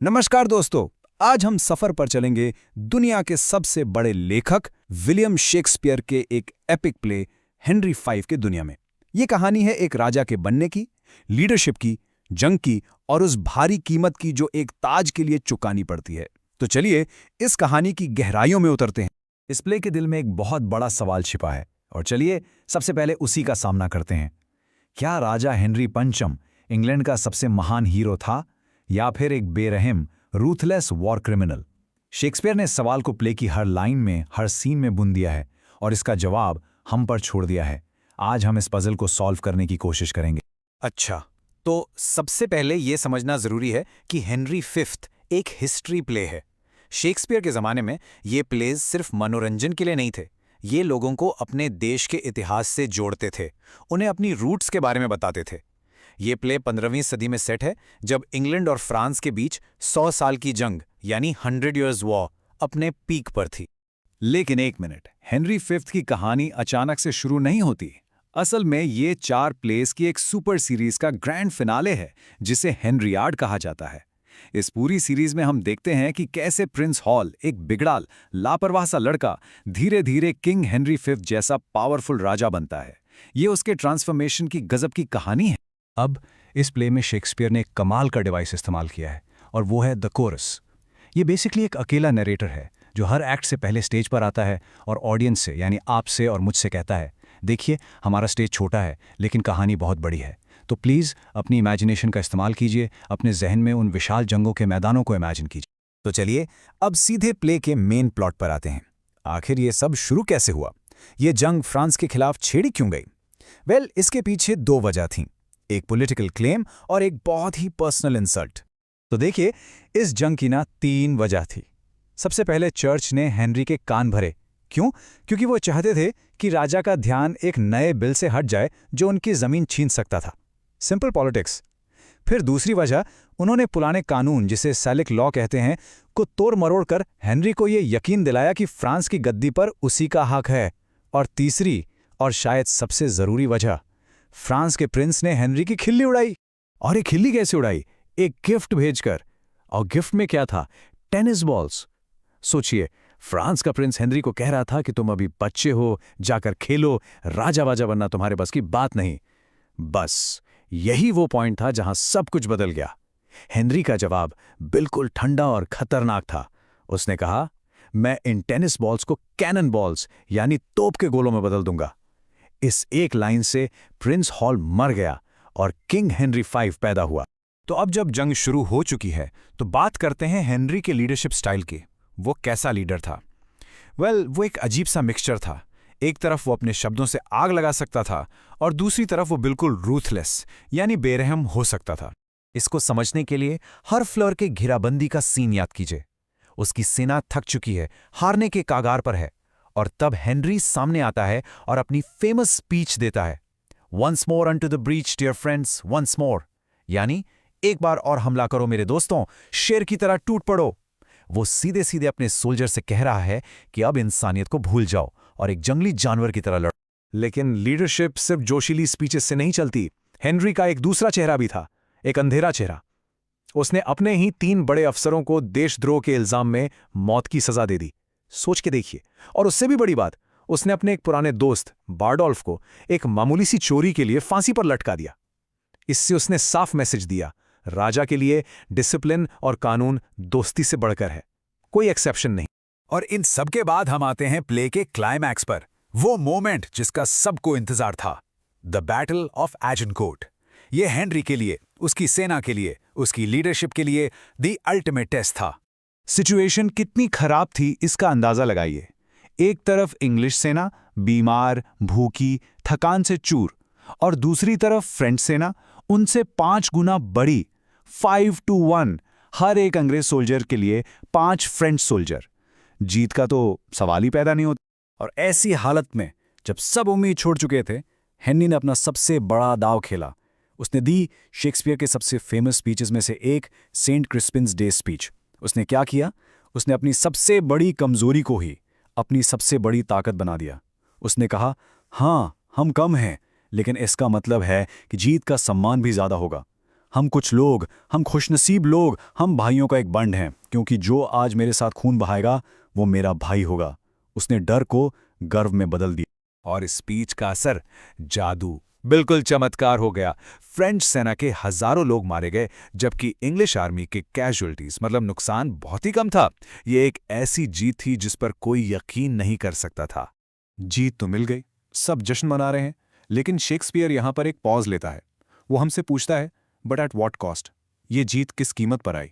नमस्कार दोस्तों। आज हम सफर पर चलेंगे दुनिया के सबसे बड़े लेखक विलियम शेक्सपियर के एक एपिक प्ले हेनरी फाइव के दुनिया में। ये कहानी है एक राजा के बनने की, लीडरशिप की, जंग की और उस भारी कीमत की जो एक ताज के लिए चुकानी पड़ती है। तो चलिए इस कहानी की गहराइयों में उतरते हैं। इस प्ले के दिल में एक बहुत बड़ा सवाल छिपा है और चलिए सबसे पहले उसी का सामना करते हैं। क्या राजा हेनरी पंचम इंग्लैंड का सबसे महान हीरो था या फिर एक बेरहम रूथलेस वॉर क्रिमिनल? शेक्सपियर ने इस सवाल को प्ले की हर लाइन में, हर सीन में बुन दिया है और इसका जवाब हम पर छोड़ दिया है। आज हम इस पजल को सॉल्व करने की कोशिश करेंगे। अच्छा, तो सबसे पहले यह समझना जरूरी है कि हेनरी फिफ्थ एक हिस्ट्री प्ले है। शेक्सपियर के जमाने में ये प्लेज सिर्फ मनोरंजन के लिए नहीं थे। ये लोगों को अपने देश के इतिहास से जोड़ते थे, उन्हें अपनी रूट्स के बारे में बताते थे। ये प्ले 15वीं सदी में सेट है, जब इंग्लैंड और फ्रांस के बीच 100 साल की जंग यानी 100 Years वॉर अपने पीक पर थी। लेकिन एक मिनट, हेनरी फिफ्थ की कहानी अचानक से शुरू नहीं होती। असल में ये 4 प्लेस की एक सुपर सीरीज का ग्रैंड फिनाले है जिसे हेनरियाड कहा जाता है। इस पूरी सीरीज में हम देखते हैं कि कैसे प्रिंस हॉल, एक बिगड़ाल, लापरवाह सा लड़का, धीरे धीरे किंग हेनरी फिफ्थ जैसा पावरफुल राजा बनता है। ये उसके ट्रांसफॉर्मेशन की गजब की कहानी है। अब इस प्ले में शेक्सपियर ने एक कमाल का डिवाइस इस्तेमाल किया है और वो है द कोरस। ये बेसिकली एक अकेला नरेटर है जो हर एक्ट से पहले स्टेज पर आता है और ऑडियंस से यानी आपसे और मुझसे कहता है, देखिए हमारा स्टेज छोटा है लेकिन कहानी बहुत बड़ी है, तो प्लीज़ अपनी इमेजिनेशन का इस्तेमाल कीजिए, अपने जहन में उन विशाल जंगों के मैदानों को इमेजिन कीजिए। तो चलिए अब सीधे प्ले के मेन प्लॉट पर आते हैं। आखिर ये सब शुरू कैसे हुआ? ये जंग फ्रांस के खिलाफ छेड़ी क्यों गई? वेल, इसके पीछे 2 वजह थीं, एक पॉलिटिकल क्लेम और एक बहुत ही पर्सनल इंसल्ट। तो देखिए, इस जंग की ना 3 वजह थी। सबसे पहले चर्च ने हेनरी के कान भरे। क्यों? क्योंकि वो चाहते थे कि राजा का ध्यान एक नए बिल से हट जाए जो उनकी जमीन छीन सकता था। Simple politics. फिर दूसरी वजह, उन्होंने पुराने कानून, जिसे सैलिक लॉ कहते हैं, को तोड़ मरोड़ कर हेनरी को ये यकीन दिलाया कि फ्रांस की गद्दी पर उसी का हक है। और तीसरी और शायद सबसे जरूरी वजह, फ्रांस के प्रिंस ने हेनरी की खिल्ली उड़ाई। और ये खिल्ली कैसे उड़ाई? एक गिफ्ट भेजकर। और गिफ्ट में क्या था? Tennis balls. सोचिए, फ्रांस का प्रिंस हेनरी को कह रहा था कि तुम अभी बच्चे हो, जाकर खेलो, राजा वाजा बनना तुम्हारे बस की बात नहीं। बस यही वो पॉइंट था जहां सब कुछ बदल गया। हेनरी का जवाब बिल्कुल ठंडा और खतरनाक था। उसने कहा, मैं इन टेनिस बॉल्स को कैनन बॉल्स यानी तोप के गोलों में बदल दूंगा। इस एक लाइन से प्रिंस हॉल मर गया और किंग हेनरी फाइव पैदा हुआ। तो अब जब जंग शुरू हो चुकी है तो बात करते हैं हेनरी के लीडरशिप स्टाइल की। वो कैसा लीडर था? वेल, वो एक अजीब सा मिक्सचर था। एक तरफ वो अपने शब्दों से आग लगा सकता था और दूसरी तरफ वो बिल्कुल रूथलेस यानी बेरहम हो सकता था। इसको समझने के लिए हर फ्लोर के घेराबंदी का सीन याद कीजिए। उसकी सेना थक चुकी है, हारने के कागार पर है, और तब हेनरी सामने आता है और अपनी फेमस स्पीच देता है, once more unto the breach dear friends, once more, यानी एक बार और हमला करो मेरे दोस्तों, शेर की तरह टूट पड़ो। वो सीधे सीधे अपने सोल्जर से कह रहा है कि अब इंसानियत को भूल जाओ और एक जंगली जानवर की तरह लड़ो। लेकिन लीडरशिप सिर्फ जोशीली स्पीचेस से नहीं चलती। हेनरी का एक दूसरा चेहरा भी था, एक अंधेरा चेहरा। उसने अपने ही 3 बड़े अफसरों को देशद्रोह के इल्जाम में मौत की सजा दे दी। सोच के देखिए। और उससे भी बड़ी बात, उसने अपने एक पुराने दोस्त बारडोल्फ को एक मामूली सी चोरी के लिए फांसी पर लटका दिया। इससे उसने साफ मैसेज दिया, राजा के लिए डिसिप्लिन और कानून दोस्ती से बढ़कर है, कोई एक्सेप्शन नहीं। और इन सब के बाद हम आते हैं प्ले के क्लाइमैक्स पर, वो मोमेंट जिसका सबको इंतजार था, द बैटल ऑफ एजनकोर्ट। ये हेनरी के लिए, उसकी सेना के लिए, उसकी लीडरशिप के लिए द अल्टीमेट टेस्ट था। सिचुएशन कितनी खराब थी इसका अंदाजा लगाइए। एक तरफ इंग्लिश सेना बीमार, भूखी, थकान से चूर, और दूसरी तरफ फ्रेंच सेना उनसे 5 गुना बड़ी, 5 to 1। हर एक अंग्रेज सोल्जर के लिए 5 फ्रेंच सोल्जर। जीत का तो सवाल ही पैदा नहीं होता। और ऐसी हालत में जब सब उम्मीद छोड़ चुके थे, हेनरी ने अपना सबसे बड़ा दांव खेला। उसने दी शेक्सपियर के सबसे फेमस स्पीचेस में से एक, सेंट क्रिस्पिन्स डे स्पीच। उसने क्या किया? उसने अपनी सबसे बड़ी कमजोरी को ही अपनी सबसे बड़ी ताकत बना दिया। उसने कहा, हाँ हम कम हैं, लेकिन इसका मतलब है कि जीत का सम्मान भी ज्यादा होगा। हम कुछ लोग, हम खुशनसीब लोग, हम भाइयों का एक बंड हैं, क्योंकि जो आज मेरे साथ खून बहाएगा वो मेरा भाई होगा। उसने डर को गर्व में बदल दिया। और इस स्पीच का असर जादू, बिल्कुल चमत्कार हो गया। फ्रेंच सेना के हजारों लोग मारे गए, जबकि इंग्लिश आर्मी के कैजुअल्टीज मतलब नुकसान बहुत ही कम था। ये एक ऐसी जीत थी जिस पर कोई यकीन नहीं कर सकता था। जीत तो मिल गई, सब जश्न मना रहे हैं, लेकिन शेक्सपियर यहां पर एक पॉज लेता है। वो हमसे पूछता है, बट एट व्हाट कॉस्ट? ये जीत किस कीमत पर आई?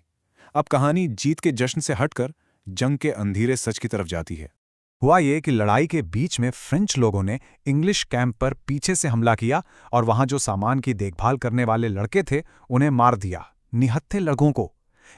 अब कहानी जीत के जश्न से हटकर जंग के अंधेरे सच की तरफ जाती है। हुआ ये कि लड़ाई के बीच में फ्रेंच लोगों ने इंग्लिश कैंप पर पीछे से हमला किया और वहां जो सामान की देखभाल करने वाले लड़के थे उन्हें मार दिया, निहत्थे लोगों को।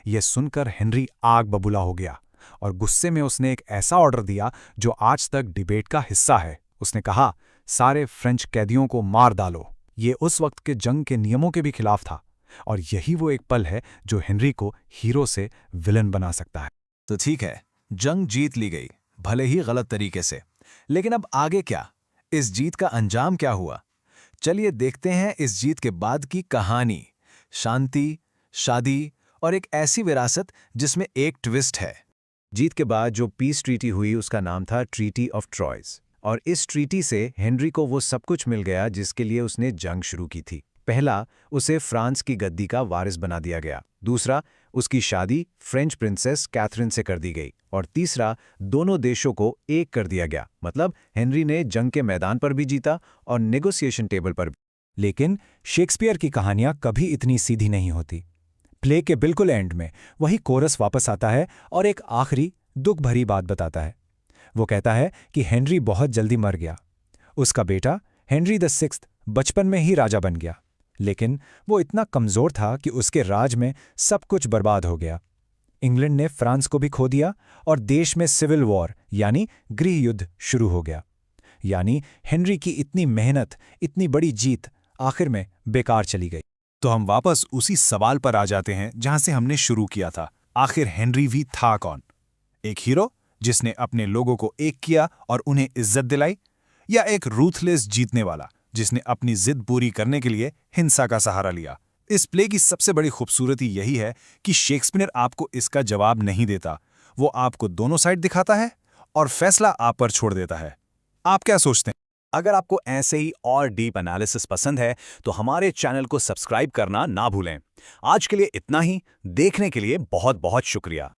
यह सुनकर हेनरी आग बबूला हो गया और गुस्से में उसने एक ऐसा ऑर्डर दिया जो आज तक डिबेट का हिस्सा है। उसने कहा, सारे फ्रेंच कैदियों को मार डालो। ये उस वक्त के जंग के नियमों के भी खिलाफ था, और यही वो एक पल है जो हेनरी को हीरो से विलन बना सकता है। तो ठीक है, जंग जीत ली गई, भले ही गलत तरीके से। लेकिन अब आगे क्या? इस जीत का अंजाम क्या हुआ? चलिए देखते हैं इस जीत के बाद की कहानी। शांति, शादी और एक ऐसी विरासत जिसमें एक ट्विस्ट है। जीत के बाद जो पीस ट्रीटी हुई उसका नाम था ट्रीटी ऑफ ट्रॉयज, और इस ट्रीटी से हेनरी को वो सब कुछ मिल गया जिसके लिए उसने जंग शुरू की थी। पहला, उसे फ्रांस की गद्दी का वारिस बना दिया गया। दूसरा, उसकी शादी फ्रेंच प्रिंसेस कैथरीन से कर दी गई। और तीसरा, दोनों देशों को एक कर दिया गया। मतलब हेनरी ने जंग के मैदान पर भी जीता और नेगोशिएशन टेबल पर भी। लेकिन शेक्सपियर की कहानियां कभी इतनी सीधी नहीं होती। प्ले के बिल्कुल एंड में वही कोरस वापस आता है और एक आखिरी दुख भरी बात बताता है। वो कहता है कि हेनरी बहुत जल्दी मर गया। उसका बेटा हेनरी द सिक्स्थ बचपन में ही राजा बन गया, लेकिन वो इतना कमज़ोर था कि उसके राज में सब कुछ बर्बाद हो गया। इंग्लैंड ने फ्रांस को भी खो दिया और देश में सिविल वॉर यानी गृह युद्ध शुरू हो गया। यानी हेनरी की इतनी मेहनत, इतनी बड़ी जीत आखिर में बेकार चली गई। तो हम वापस उसी सवाल पर आ जाते हैं जहां से हमने शुरू किया था। आखिर हेनरी भी था कौन? एक हीरो जिसने अपने लोगों को एक किया और उन्हें इज्जत दिलाई, या एक रूथलेस जीतने वाला जिसने अपनी जिद पूरी करने के लिए हिंसा का सहारा लिया? इस प्ले की सबसे बड़ी खूबसूरती यही है कि शेक्सपियर आपको इसका जवाब नहीं देता। वो आपको दोनों साइड दिखाता है और फैसला आप पर छोड़ देता है। आप क्या सोचते हैं? अगर आपको ऐसे ही और डीप एनालिसिस पसंद है तो हमारे चैनल को सब्सक्राइब करना ना भूलें। आज के लिए इतना ही। देखने के लिए बहुत बहुत शुक्रिया।